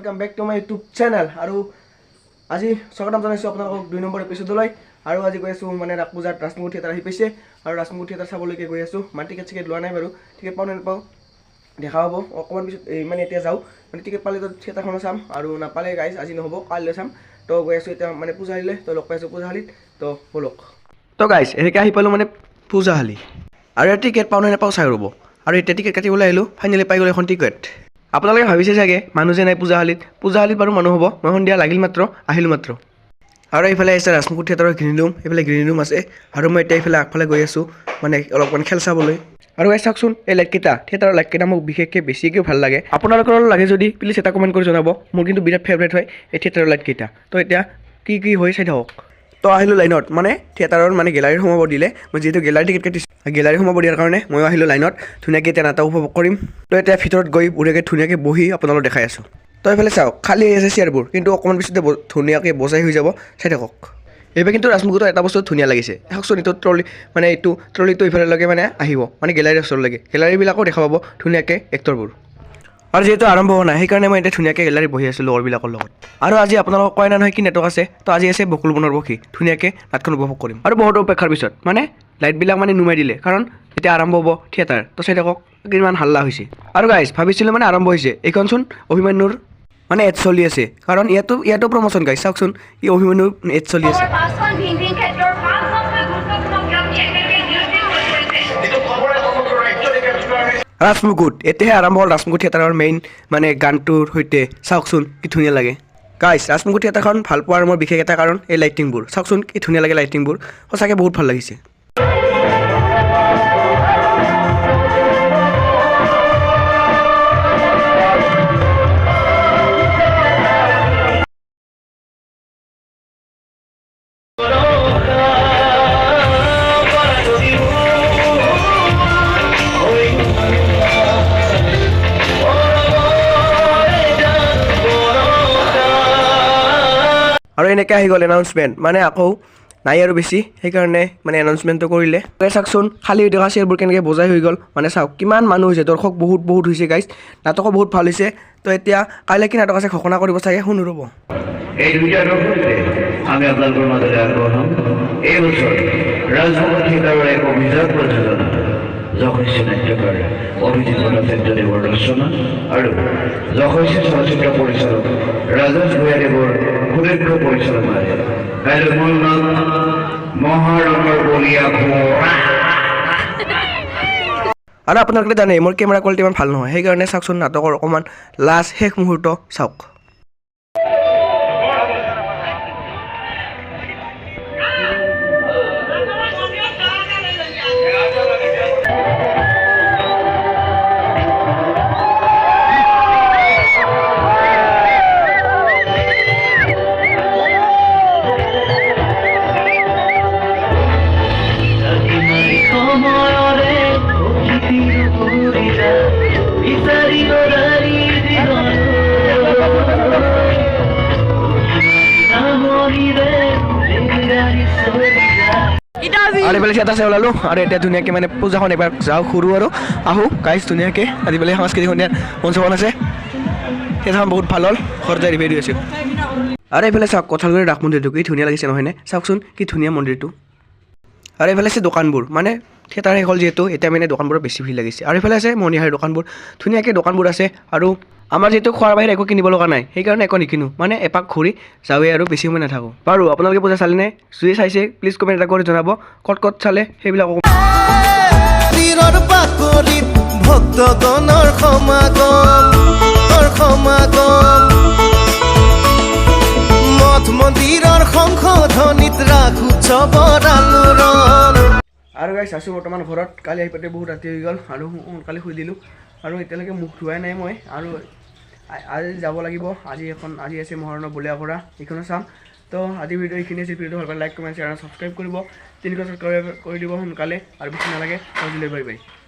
welcome back to my YouTube channel और आज स्वागतम जानाइছো আপোনালোকক 2 নম্বৰ এপিসোডলৈ আৰু আজি গৈ আছো মানে ৰাকপূজাত ৰাজমুখ থিয়েটাৰ আহি পাইছে আৰু ৰাজমুখ থিয়েটাৰ চাবলৈকে গৈ আছো মানে টিকেট লোৱা নাই বাৰু টিকেট পাও নাপাও দেখা হ'ব অকমান পিছত মানে এতিয়া যাও মানে টিকেট পালে তো থিয়েটাৰখন চাম আৰু নাপালে গাইস আজি নহব কাইলৈ চাম তো গৈ আছো এতিয়া মানে পূজাহালিলৈ তো লগ পাইছো পূজাহালিত তো বলক তো গাইস এনেকে আহি পালো মানে পূজাহালি আৰু টিকেট পাও নাপাও চাই ৰব আৰু এতিয়া টিকেট কাটিবলৈ আহিলো ফাইনালি পাই গ'ল এখন টিকেট আপোনালোকে ভাবিছে চাগে মানুহ যে নাই পূজাহালিত বাৰু মানুহ হ'ব মই সন্ধিয়া লাগিল মাত্ৰ আহিলো মাত্ৰ আৰু এইফালে আছে ৰাজমুখ থিয়েটাৰৰ গ্ৰীণ ৰুম আছে আৰু মই এতিয়া এইফালে আগফালে গৈ আছো মানে অলপমান খেল চাবলৈ আৰু এই চাওকচোন এই লাইটকেইটা থিয়েটাৰৰ লাইটকেইটা মোক বিশেষকৈ বেছিকৈ ভাল লাগে আপোনালোকৰ লাগে যদি প্লিজ এটা কমেণ্ট কৰি জনাব মোৰ কিন্তু বিৰাট ফেভৰেট হয় এই থিয়েটাৰৰ লাইটকেইটা তো এতিয়া কি হৈ চাই থাকক তো আহিলোঁ লাইনত মানে থিয়েটাৰৰ মানে গেলাৰীত সোমাব দিলে মই যিহেতু গেলাৰী টিকেট কাটিছোঁ গেলাৰী সোমাব দিয়াৰ কাৰণে মই আহিলোঁ লাইনত ধুনীয়াকৈ এতিয়া নাটক উপভোগ কৰিম তো এতিয়া ভিতৰত গৈ বঢ়িয়াকৈ ধুনীয়াকৈ বহি আপোনালোকক দেখাই আছোঁ তো এইফালে চাওক খালী আছে চেয়াৰবোৰ কিন্তু অকণমান পিছতে ধুনীয়াকৈ বজাই হৈ যাব চাই থাকক এইবাৰ কিন্তু ৰাজমুখতো এটা বস্তু ধুনীয়া লাগিছে চাওকচোন এইটো ট্ৰলি মানে এইটো ট্ৰলিটো ইফালেলৈকে মানে আহিব মানে গেলাৰীৰ ওচৰলৈকে গেলাৰীবিলাকো দেখা পাব ধুনীয়াকৈ এক্টৰবোৰ আৰু যিহেতু আৰম্ভ হোৱা নাই সেইকাৰণে মই এতিয়া ধুনীয়াকৈ গেলাৰীত বহি আছোঁ লগৰবিলাকৰ লগত আৰু আজি আপোনালোকক কয় না নহয় কি নাটক আছে তো আজি আছে বকুল বনৰ বখি ধুনীয়াকৈ নাটখন উপভোগ কৰিম আৰু বহুতো অপেক্ষাৰ পিছত মানে লাইটবিলাক মানে নুমাই দিলে কাৰণ এতিয়া আৰম্ভ হ'ব থিয়েটাৰ তো চাই থাকক কিমান হাল্লা হৈছে আৰু গাইজ ভাবিছিলোঁ মানে আৰম্ভ হৈছে এইখনচোন অভিমন্যুৰ মানে এড চলি আছে কাৰণ ইয়াতো প্ৰমোশ্যন গাইজ চাওকচোন ই অভিমন্যুৰ এড চলি আছে ৰাজমুকুট এতিয়াহে আৰম্ভ হ'ল ৰাজমুকুট থিয়েটাৰৰ মেইন মানে গানটোৰ সৈতে চাওকচোন কি ধুনীয়া লাগে গাইজ ৰাজমুকুট থিয়েটাৰখন ভাল পোৱাৰ মোৰ বিশেষ এটা কাৰণ এই লাইটিংবোৰ চাওকচোন কি ধুনীয়া লাগে লাইটিংবোৰ সঁচাকৈ বহুত ভাল লাগিছে আৰু এনেকৈ আহি গ'ল এনাউন্সমেণ্ট মানে আকৌ নাই আৰু বেছি সেইকাৰণে মানে এনাউন্সমেণ্টটো কৰিলে চাওকচোন খালী হৈ থকা চেয়াৰবোৰ কেনেকৈ বজাই হৈ গ'ল মানে চাওক কিমান মানুহ হৈছে দৰ্শক বহুত হৈছে গাইজ নাটকো বহুত ভাল হৈছে তো এতিয়া কাইলৈ কি নাটক আছে ঘোষণা কৰিব চাগে শুনো ৰ'ব এই দুইটা নতুনতে আমি আপোনালোকৰ মাজলৈ আগবঢ়াম এই বছৰ ৰাজমুখ থিয়েটাৰৰ এক অভিযান প্ৰযোজনা যশস্বী নাট্যকাৰ অভিজিৎ ভট্টাচাৰ্যদেৱৰ ৰচনা আৰু যশস্বী চলচ্চিত্ৰ পৰিচালক ৰাজেশ ভূঞাদেৱৰ সুদক্ষ পৰিচালনাৰে কাইলৈ মূল নাম মহাৰঙৰ বলিয়া ঘোঁৰা আৰু আপোনালোকে জানে মোৰ কেমেৰা কোৱালিটি ইমান ভাল নহয় সেইকাৰণে চাওকচোন নাটকৰ অকণমান লাষ্ট শেষ মুহূৰ্ত চাওক আৰু এইফালে থিয়েটাৰ চাই ওলালোঁ আৰু এতিয়া ধুনীয়াকৈ মানে পূজাখন এবাৰ যাওঁ ঘূৰোঁ আৰু আহোঁ গাইজ ধুনীয়াকৈ আজি বোলে সাংস্কৃতিক সন্ধিয়াৰ মঞ্চখন আছে থিয়েটাৰখন বহুত ভাল হ'ল ঘৰত যাই ৰিভিউ দি আছোঁ আৰু এইফালে চাওক কঁঠালগুৰিৰ ৰাস মন্দিৰটো কি ধুনীয়া লাগিছে নহয়নে চাওকচোন কি ধুনীয়া মন্দিৰটো আৰু এইফালে আছে দোকানবোৰ মানে থিয়েটাৰ শেষ হ'ল যিহেতু এতিয়া মানে দোকানবোৰ বেছি ভিৰ লাগিছে আৰু এইফালে আছে মণিহাৰীৰ দোকানবোৰ ধুনীয়াকৈ দোকানবোৰ আছে আৰু আমাৰ যিহেতু খোৱাৰ বাহিৰে একো কিনিব লগা নাই সেইকাৰণে একো নিকিনো মানে এপাক ঘূৰি যাওঁৱেই আৰু বেছি সময় নাথাকোঁ বাৰু আপোনালোকে পূজা চালেনে যদি চাইছে প্লিজ কমেণ্ট এটা কৰি জনাব ক'ত চালে সেইবিলাক ভক্তগণৰ সমাগম মঠ মন্দিৰৰ সংশোধনীত ৰাখো উৎসৱৰ আলোড়ন আৰু গাইছ আছোঁ বৰ্তমান ঘৰত কালি আহি পাতে বহুত ৰাতি হৈ গ'ল আৰু সোনকালে শুই দিলোঁ আৰু এতিয়ালৈকে মুখ ধোৱাই নাই মই আৰু আজি যাব লাগিব আজি আছে মহাৰণৰ বলিয়া ঘোঁৰা এইখনো চাম তো আজি ভিডিঅ' এইখিনি আছিল ভিডিঅ'টো ভাল পালে লাইক কমেণ্ট শ্বেয়াৰ আৰু ছাবস্ক্ৰাইব কৰিব 3 সাবস্ক্ৰাইব কৰি দিব সোনকালে আৰু বেছি নালাগে আজিলৈ বাই বাই